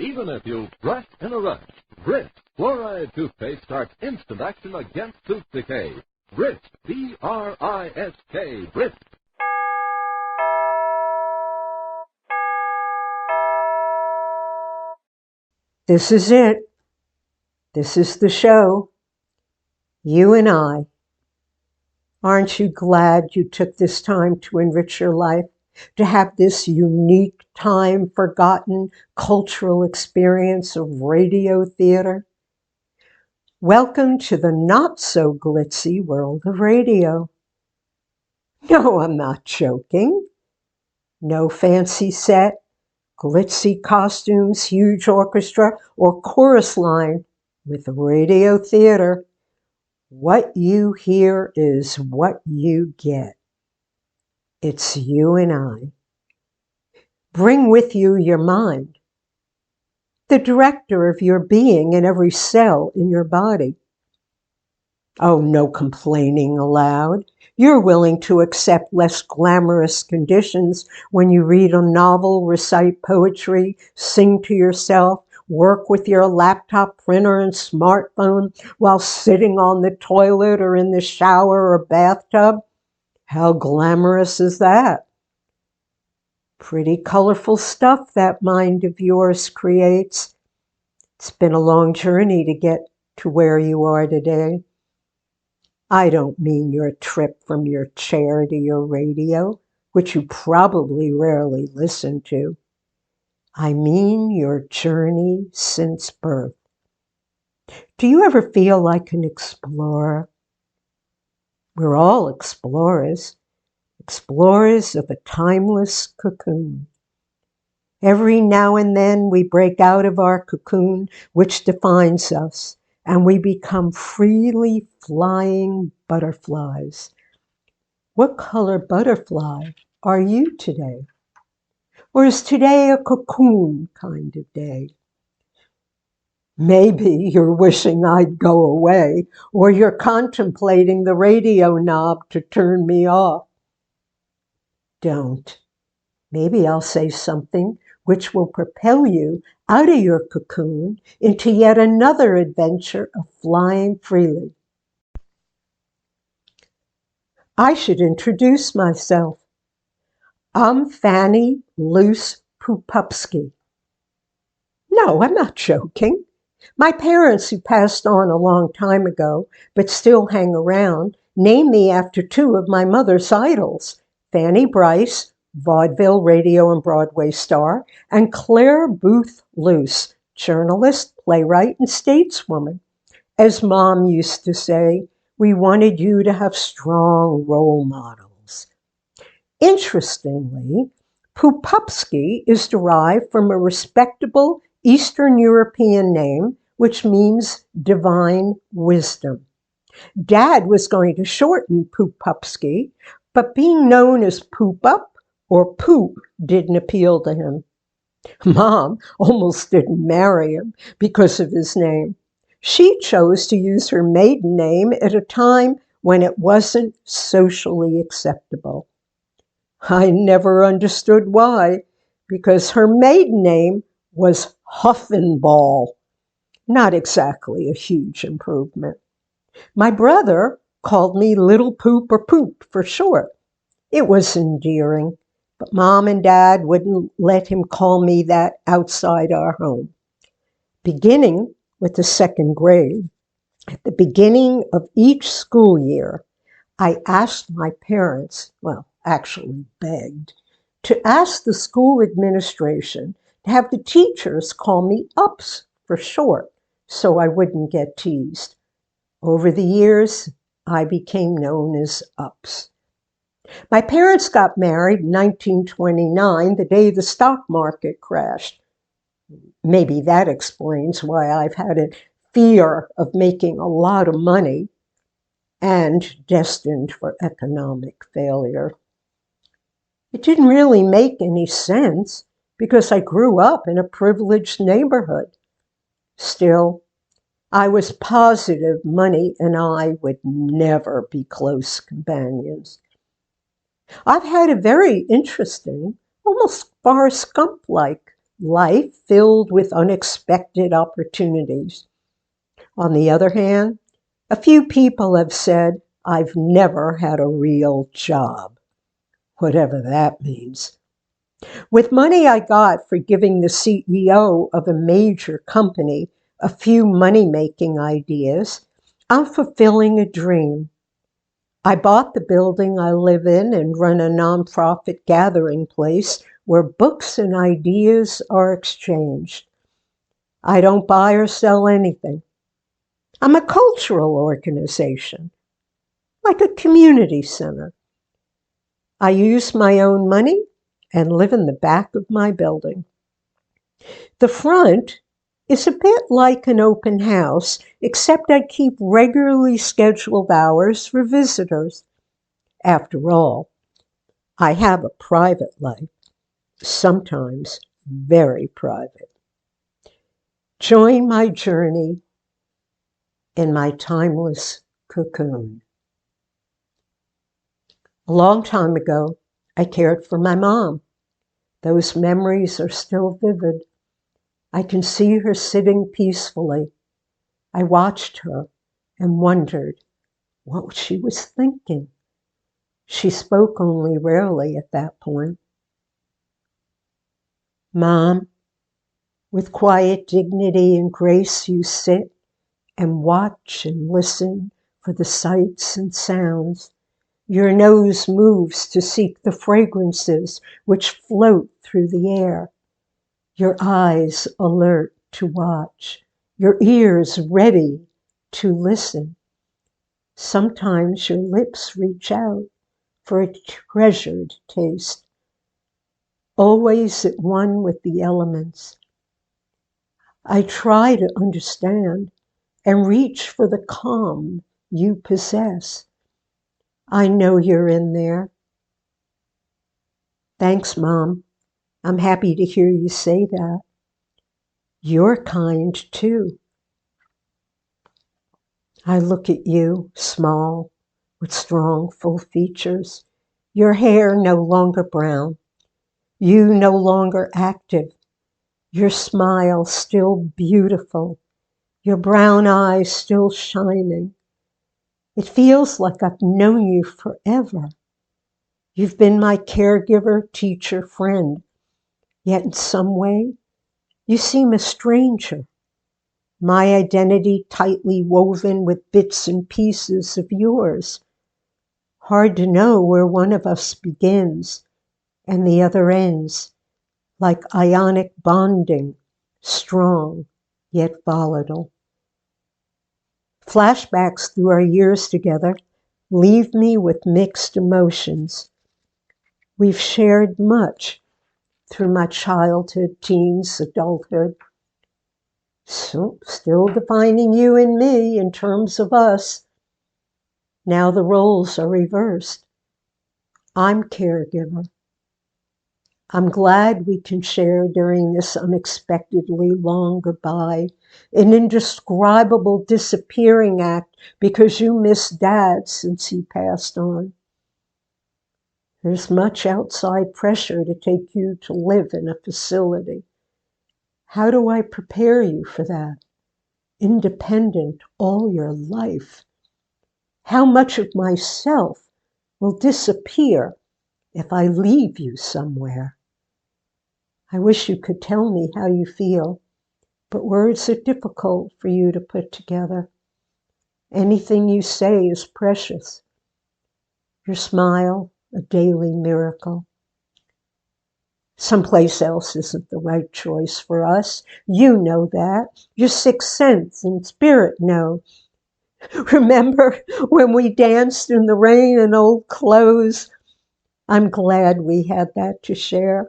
Even if you brush in a rush, Brist Fluoride Toothpaste starts instant action against tooth decay. Brist, B-R-I-S-K, Brist. This is it. This is the show. You and I. Aren't you glad you took this time to enrich your life, to have this unique, time-forgotten cultural experience of radio theater? Welcome to the not-so-glitzy world of radio. No, I'm not joking. No fancy set, glitzy costumes, huge orchestra, or chorus line. With radio theater, what you hear is what you get. It's you and I. Bring with you your mind, the director of your being in every cell in your body. Oh, no complaining allowed. You're willing to accept less glamorous conditions when you read a novel, recite poetry, sing to yourself, work with your laptop printer and smartphone while sitting on the toilet or in the shower or bathtub. How glamorous is that? Pretty colorful stuff that mind of yours creates. It's been a long journey to get to where you are today. I don't mean your trip from your chair to your radio, which you probably rarely listen to. I mean your journey since birth. Do you ever feel like an explorer? We're all explorers, explorers of a timeless cocoon. Every now and then we break out of our cocoon, which defines us, and we become freely flying butterflies. What color butterfly are you today? Or is today a cocoon kind of day? Maybe you're wishing I'd go away, or you're contemplating the radio knob to turn me off. Don't. Maybe I'll say something which will propel you out of your cocoon into yet another adventure of flying freely. I should introduce myself. I'm Fanny Luce Pupupski. No, I'm not joking. My parents, who passed on a long time ago, but still hang around, named me after two of my mother's idols, Fanny Brice, vaudeville, radio, and Broadway star, and Claire Booth Luce, journalist, playwright, and stateswoman. As Mom used to say, we wanted you to have strong role models. Interestingly, Pupupski is derived from a respectable Eastern European name, which means divine wisdom. Dad was going to shorten Pupupski, but being known as Poop Up or Poop didn't appeal to him. Mom almost didn't marry him because of his name. She chose to use her maiden name at a time when it wasn't socially acceptable. I never understood why, because her maiden name was Huffenball. Not exactly a huge improvement. My brother called me Little Poop or Poop for short. It was endearing, but Mom and Dad wouldn't let him call me that outside our home. Beginning with the second grade, at the beginning of each school year, I asked my parents, well, actually begged, to ask the school administration to have the teachers call me Ups for short, so I wouldn't get teased. Over the years, I became known as Ups. My parents got married in 1929, the day the stock market crashed. Maybe that explains why I've had a fear of making a lot of money and destined for economic failure. It didn't really make any sense because I grew up in a privileged neighborhood. Still, I was positive money and I would never be close companions. I've had a very interesting, almost Forrest Gump-like life filled with unexpected opportunities. On the other hand, a few people have said, I've never had a real job, whatever that means. With money I got for giving the CEO of a major company a few money-making ideas, I'm fulfilling a dream. I bought the building I live in and run a nonprofit gathering place where books and ideas are exchanged. I don't buy or sell anything. I'm a cultural organization, like a community center. I use my own money and live in the back of my building. The front is a bit like an open house, except I keep regularly scheduled hours for visitors. After all, I have a private life, sometimes very private. Join my journey in my timeless cocoon. A long time ago, I cared for my mom. Those memories are still vivid. I can see her sitting peacefully. I watched her and wondered what she was thinking. She spoke only rarely at that point. Mom, with quiet dignity and grace you sit and watch and listen for the sights and sounds. Your nose moves to seek the fragrances which float through the air. Your eyes alert to watch. Your ears ready to listen. Sometimes your lips reach out for a treasured taste. Always at one with the elements. I try to understand and reach for the calm you possess. I know you're in there. Thanks, Mom. I'm happy to hear you say that. You're kind, too. I look at you, small, with strong, full features. Your hair no longer brown. You no longer active. Your smile still beautiful. Your brown eyes still shining. It feels like I've known you forever. You've been my caregiver, teacher, friend. Yet in some way, you seem a stranger. My identity tightly woven with bits and pieces of yours. Hard to know where one of us begins and the other ends, like ionic bonding, strong yet volatile. Flashbacks through our years together leave me with mixed emotions. We've shared much through my childhood, teens, adulthood. So, still defining you and me in terms of us. Now the roles are reversed. I'm caregiver. I'm glad we can share during this unexpectedly long goodbye, an indescribable disappearing act because you missed Dad since he passed on. There's much outside pressure to take you to live in a facility. How do I prepare you for that? Independent all your life. How much of myself will disappear if I leave you somewhere? I wish you could tell me how you feel, but words are difficult for you to put together. Anything you say is precious. Your smile, a daily miracle. Someplace else isn't the right choice for us. You know that. Your sixth sense and spirit know. Remember when we danced in the rain in old clothes? I'm glad we had that to share,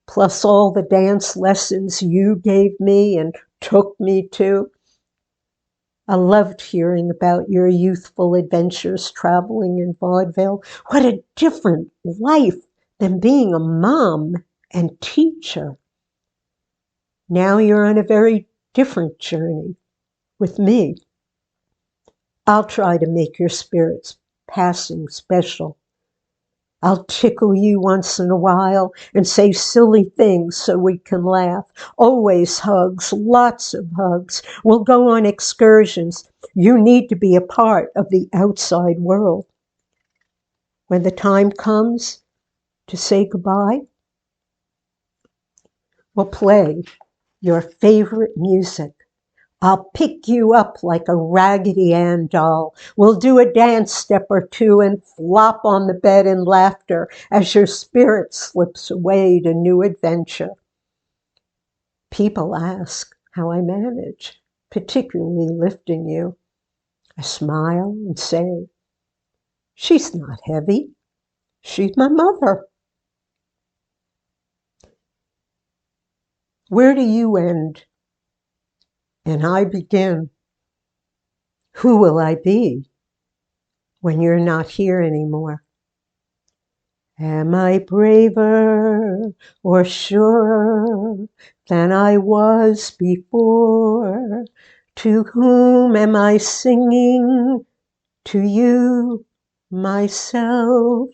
plus all the dance lessons you gave me and took me to. I loved hearing about your youthful adventures traveling in vaudeville. What a different life than being a mom and teacher. Now you're on a very different journey with me. I'll try to make your spirit's passing special. I'll tickle you once in a while and say silly things so we can laugh. Always hugs, lots of hugs. We'll go on excursions. You need to be a part of the outside world. When the time comes to say goodbye, we'll play your favorite music. I'll pick you up like a Raggedy Ann doll. We'll do a dance step or two and flop on the bed in laughter as your spirit slips away to new adventure. People ask how I manage, particularly lifting you. I smile and say, she's not heavy. She's my mother. Where do you end? And I begin. Who will I be when you're not here anymore? Am I braver or surer than I was before? To whom am I singing? To you, myself.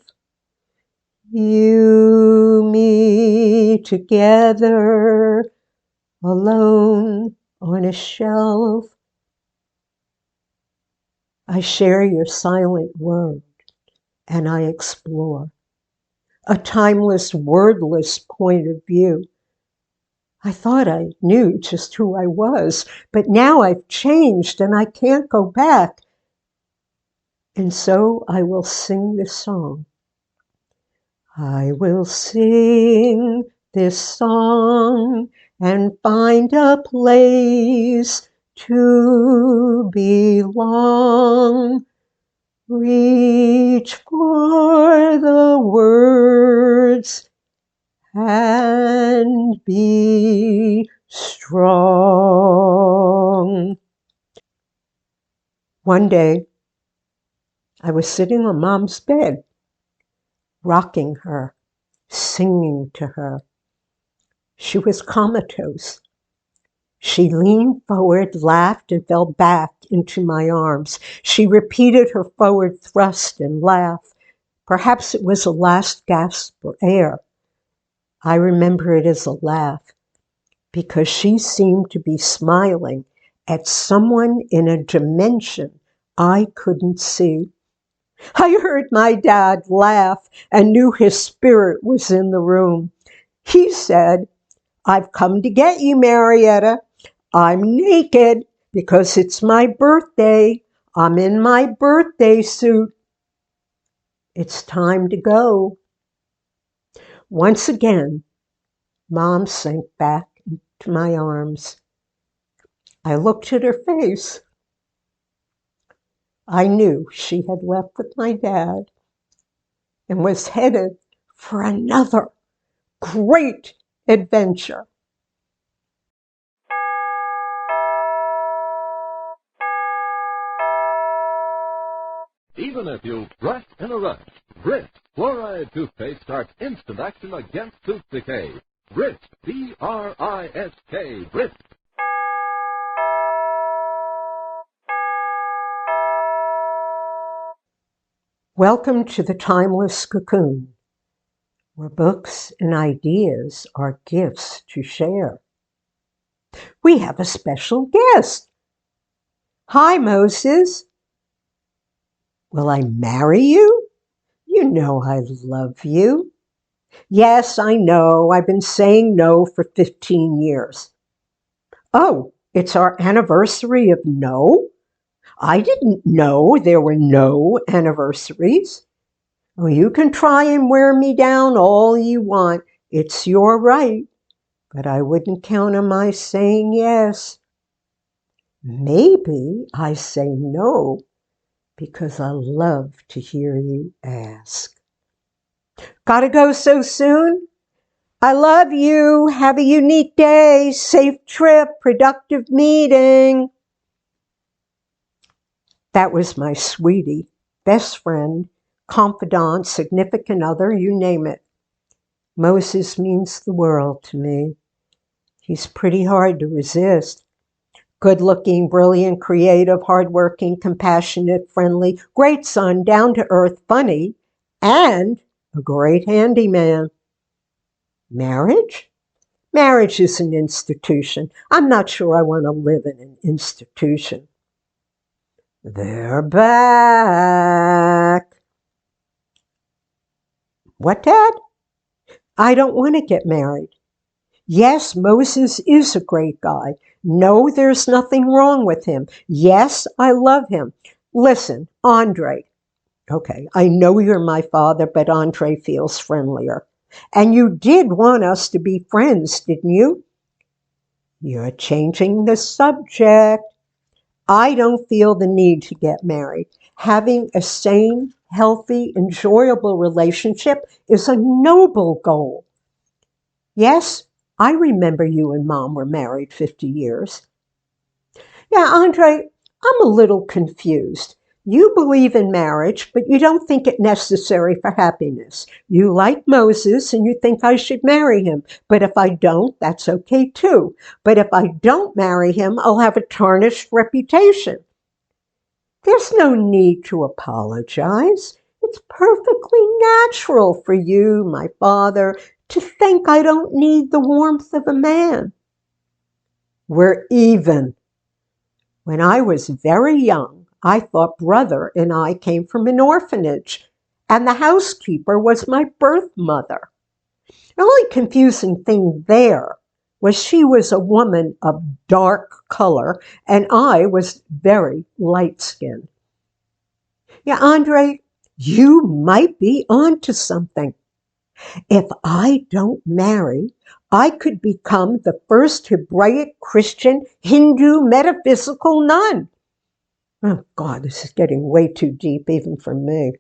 You, me, together, alone on a shelf. I share your silent word and I explore a timeless, wordless point of view. I thought I knew just who I was, but now I've changed and I can't go back. And so I will sing this song. I will sing this song and find a place to belong. Reach for the words and be strong. One day, I was sitting on Mom's bed, rocking her, singing to her. She was comatose. She leaned forward, laughed, and fell back into my arms. She repeated her forward thrust and laugh. Perhaps it was a last gasp for air. I remember it as a laugh because she seemed to be smiling at someone in a dimension I couldn't see. I heard my dad laugh and knew his spirit was in the room. He said, I've come to get you, Marietta. I'm naked because it's my birthday. I'm in my birthday suit. It's time to go. Once again, Mom sank back into my arms. I looked at her face. I knew she had left with my dad and was headed for another great adventure. Even if you brush in a rush, Grit Fluoride Toothpaste starts instant action against tooth decay. Grit, B-R-I-S-K, Grit. Welcome to the Timeless Cocoon, where books and ideas are gifts to share. We have a special guest. Hi, Moses. Will I marry you? You know I love you. Yes, I know. I've been saying no for 15 years. Oh, it's our anniversary of no? I didn't know there were no anniversaries. Oh, you can try and wear me down all you want. It's your right. But I wouldn't count on my saying yes. Maybe I say no because I love to hear you ask. Gotta go so soon? I love you. Have a unique day. Safe trip. Productive meeting. That was my sweetie, best friend, confidant, significant other, you name it. Moses means the world to me. He's pretty hard to resist. Good-looking, brilliant, creative, hardworking, compassionate, friendly, great son, down-to-earth, funny, and a great handyman. Marriage? Marriage is an institution. I'm not sure I want to live in an institution. They're back. What, Dad? I don't want to get married. Yes, Moses is a great guy. No, there's nothing wrong with him. Yes, I love him. Listen, Andre. Okay, I know you're my father, but Andre feels friendlier. And you did want us to be friends, didn't you? You're changing the subject. I don't feel the need to get married. Having a sane, healthy, enjoyable relationship is a noble goal. Yes, I remember you and Mom were married 50 years. Yeah, Andre, I'm a little confused. You believe in marriage, but you don't think it necessary for happiness. You like Moses and you think I should marry him. But if I don't, that's okay too. But if I don't marry him, I'll have a tarnished reputation. There's no need to apologize. It's perfectly natural for you, my father, to think I don't need the warmth of a man. We're even. When I was very young, I thought Brother and I came from an orphanage, and the housekeeper was my birth mother. The only confusing thing there was she was a woman of dark color, and I was very light-skinned. Yeah, Andre, you might be onto something. If I don't marry, I could become the first Hebraic Christian Hindu metaphysical nun. Oh, God, this is getting way too deep even for me.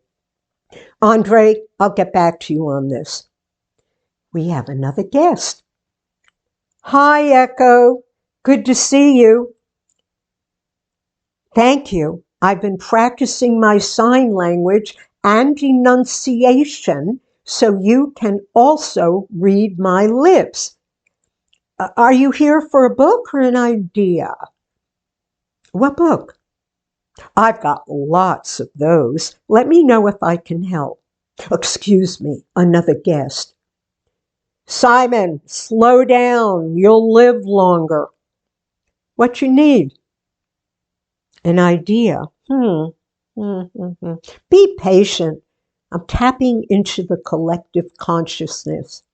Andre, I'll get back to you on this. We have another guest. Hi, Echo. Good to see you. Thank you. I've been practicing my sign language and enunciation so you can also read my lips. Are you here for a book or an idea? What book? I've got lots of those. Let me know if I can help. Excuse me, another guest. Simon, slow down. You'll live longer. What you need? An idea. Be patient. I'm tapping into the collective consciousness.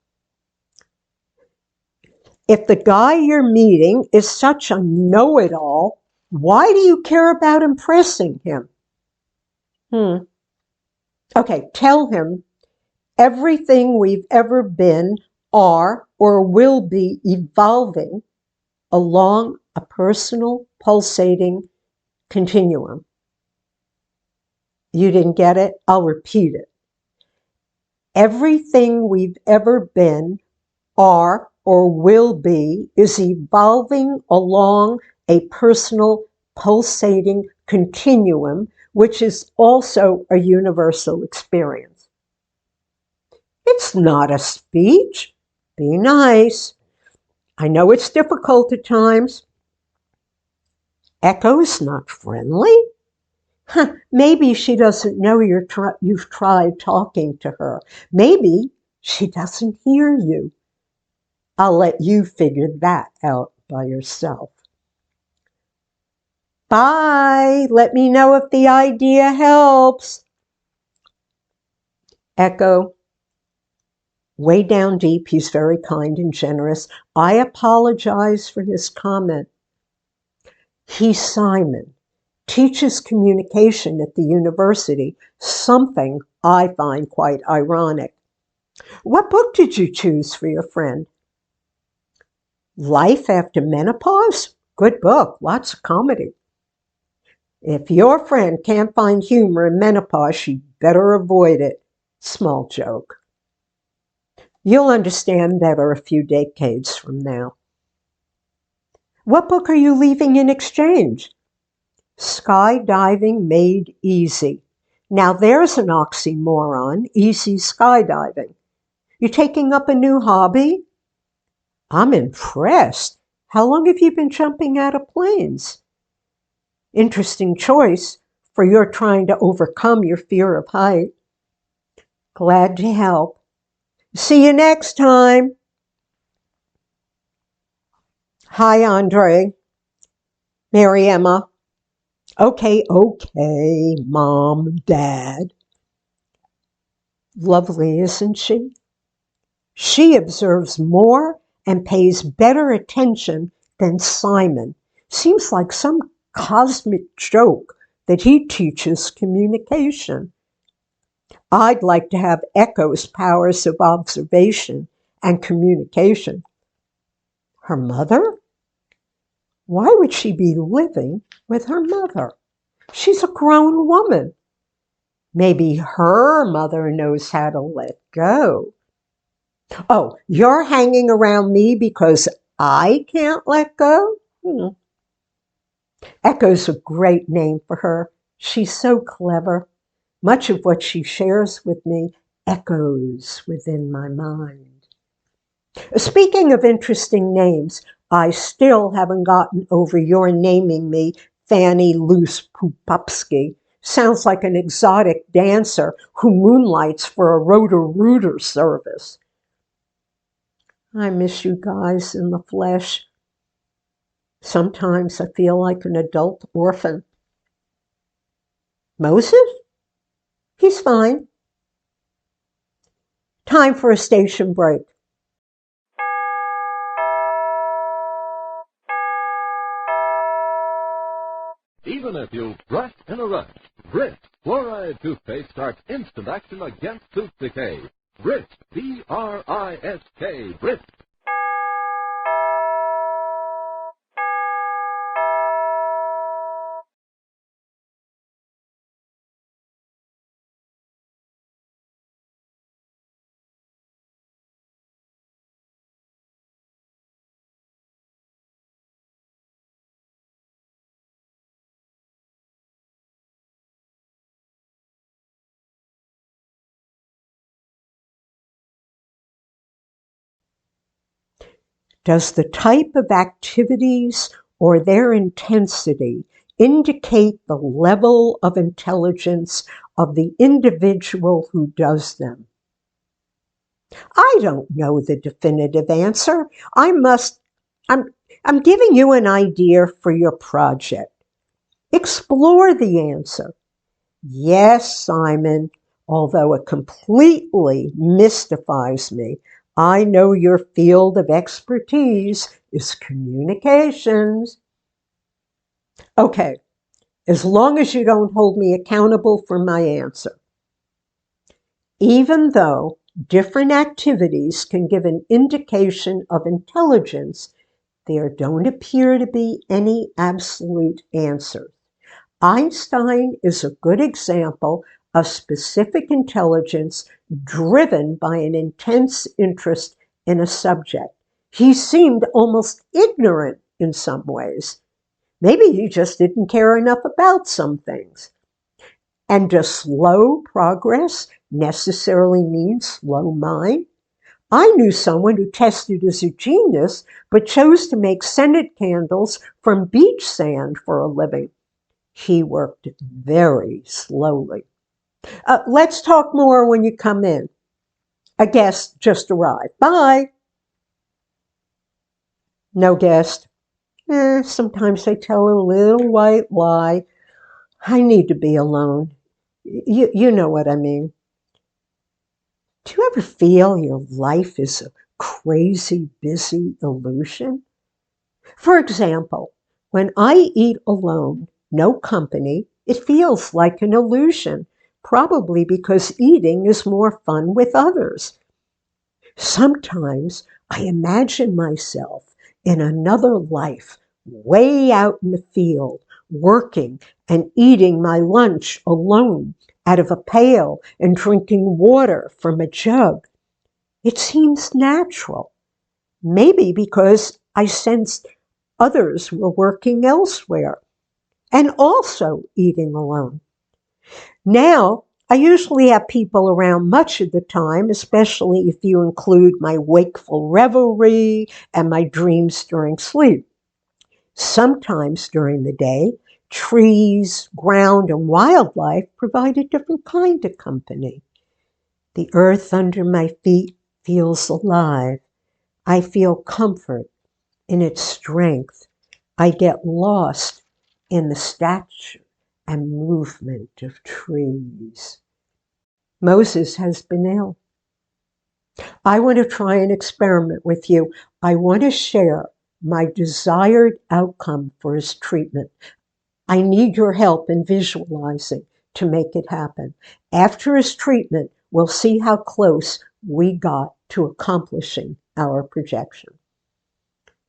If the guy you're meeting is such a know-it-all, why do you care about impressing him? Okay, tell him everything we've ever been, are, or will be evolving along a personal, pulsating continuum. You didn't get it? I'll repeat it. Everything we've ever been, are, or will be is evolving along a personal, pulsating continuum, which is also a universal experience. It's not a speech. Be nice. I know it's difficult at times. Echo's not friendly? Maybe she doesn't know you've tried talking to her. Maybe she doesn't hear you. I'll let you figure that out by yourself. Bye. Let me know if the idea helps. Echo. Way down deep, he's very kind and generous. I apologize for his comment. He's Simon. Teaches communication at the university, something I find quite ironic. What book did you choose for your friend? Life After Menopause? Good book, lots of comedy. If your friend can't find humor in menopause, she better avoid it. Small joke. You'll understand better a few decades from now. What book are you leaving in exchange? Skydiving Made Easy. Now there's an oxymoron, easy skydiving. You taking up a new hobby? I'm impressed. How long have you been jumping out of planes? Interesting choice, for you're trying to overcome your fear of height. Glad to help. See you next time. Hi, Andre. Mary Emma. Okay, Mom, Dad. Lovely, isn't she? She observes more and pays better attention than Simon. Seems like some cosmic joke that he teaches communication. I'd like to have Echo's powers of observation and communication. Her mother? Why would she be living with her mother? She's a grown woman. Maybe her mother knows how to let go. Oh, you're hanging around me because I can't let go? Echo's a great name for her. She's so clever. Much of what she shares with me echoes within my mind. Speaking of interesting names, I still haven't gotten over your naming me Fanny Luce Pupupski. Sounds like an exotic dancer who moonlights for a Roto-Rooter service. I miss you guys in the flesh. Sometimes I feel like an adult orphan. Moses? He's fine. Time for a station break. Even if you brush in a rush, Grit Fluoride Toothpaste starts instant action against tooth decay. Grit, B-R-I-S-K, Grit. Does the type of activities or their intensity indicate the level of intelligence of the individual who does them? I don't know the definitive answer. I'm giving you an idea for your project. Explore the answer. Yes, Simon, although it completely mystifies me, I know your field of expertise is communications. Okay, as long as you don't hold me accountable for my answer. Even though different activities can give an indication of intelligence, there don't appear to be any absolute answers. Einstein is a good example of specific intelligence driven by an intense interest in a subject. He seemed almost ignorant in some ways. Maybe he just didn't care enough about some things. And does slow progress necessarily mean slow mind? I knew someone who tested as a genius, but chose to make scented candles from beach sand for a living. He worked very slowly. Let's talk more when you come in. A guest just arrived. Bye. No guest. Sometimes I tell a little white lie. I need to be alone. You know what I mean. Do you ever feel your life is a crazy, busy illusion? For example, when I eat alone, no company, it feels like an illusion, probably because eating is more fun with others. Sometimes I imagine myself in another life, way out in the field, working and eating my lunch alone out of a pail and drinking water from a jug. It seems natural, maybe because I sensed others were working elsewhere and also eating alone. Now, I usually have people around much of the time, especially if you include my wakeful revelry and my dreams during sleep. Sometimes during the day, trees, ground, and wildlife provide a different kind of company. The earth under my feet feels alive. I feel comfort in its strength. I get lost in the stature and movement of trees. Moses has been ill. I want to try an experiment with you. I want to share my desired outcome for his treatment. I need your help in visualizing to make it happen. After his treatment, we'll see how close we got to accomplishing our projection.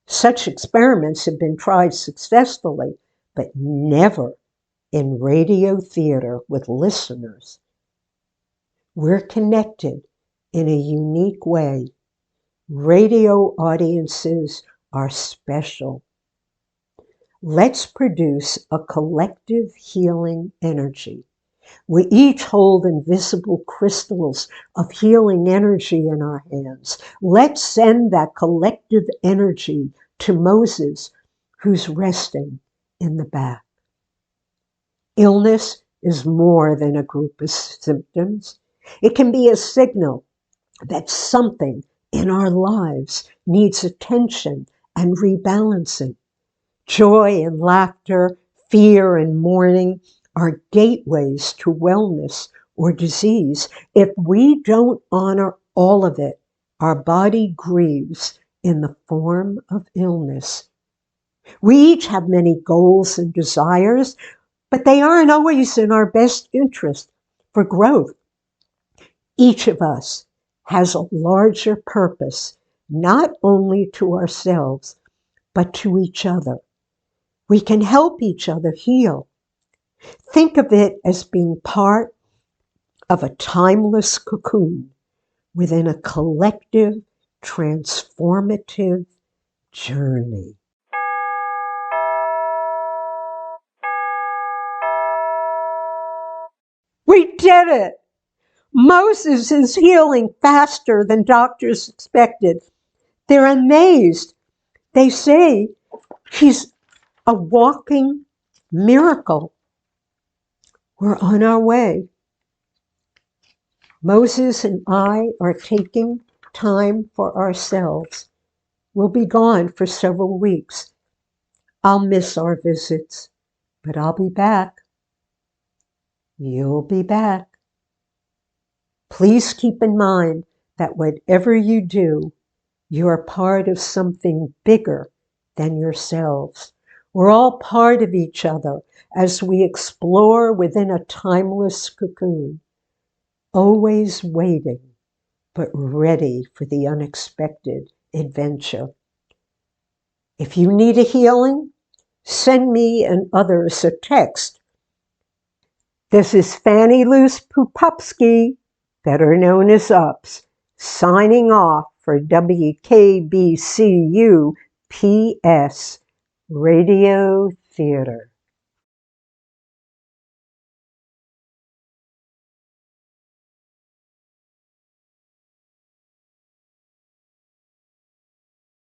Such experiments have been tried successfully, but never in radio theater with listeners. We're connected in a unique way. Radio audiences are special. Let's produce a collective healing energy. We each hold invisible crystals of healing energy in our hands. Let's send that collective energy to Moses, who's resting in the back. Illness is more than a group of symptoms. It can be a signal that something in our lives needs attention and rebalancing. Joy and laughter, fear and mourning are gateways to wellness or disease. If we don't honor all of it, our body grieves in the form of illness. We each have many goals and desires, but they aren't always in our best interest for growth. Each of us has a larger purpose, not only to ourselves, but to each other. We can help each other heal. Think of it as being part of a timeless cocoon within a collective, transformative journey. We did it! Moses is healing faster than doctors expected. They're amazed. They say he's a walking miracle. We're on our way. Moses and I are taking time for ourselves. We'll be gone for several weeks. I'll miss our visits, but I'll be back. You'll be back. Please keep in mind that whatever you do, you are part of something bigger than yourselves. We're all part of each other as we explore within a timeless cocoon, always waiting, but ready for the unexpected adventure. If you need a healing, send me and others a text. This is Fannie Luce Pupupski, better known as UPS, signing off for WKBCU PS Radio Theater.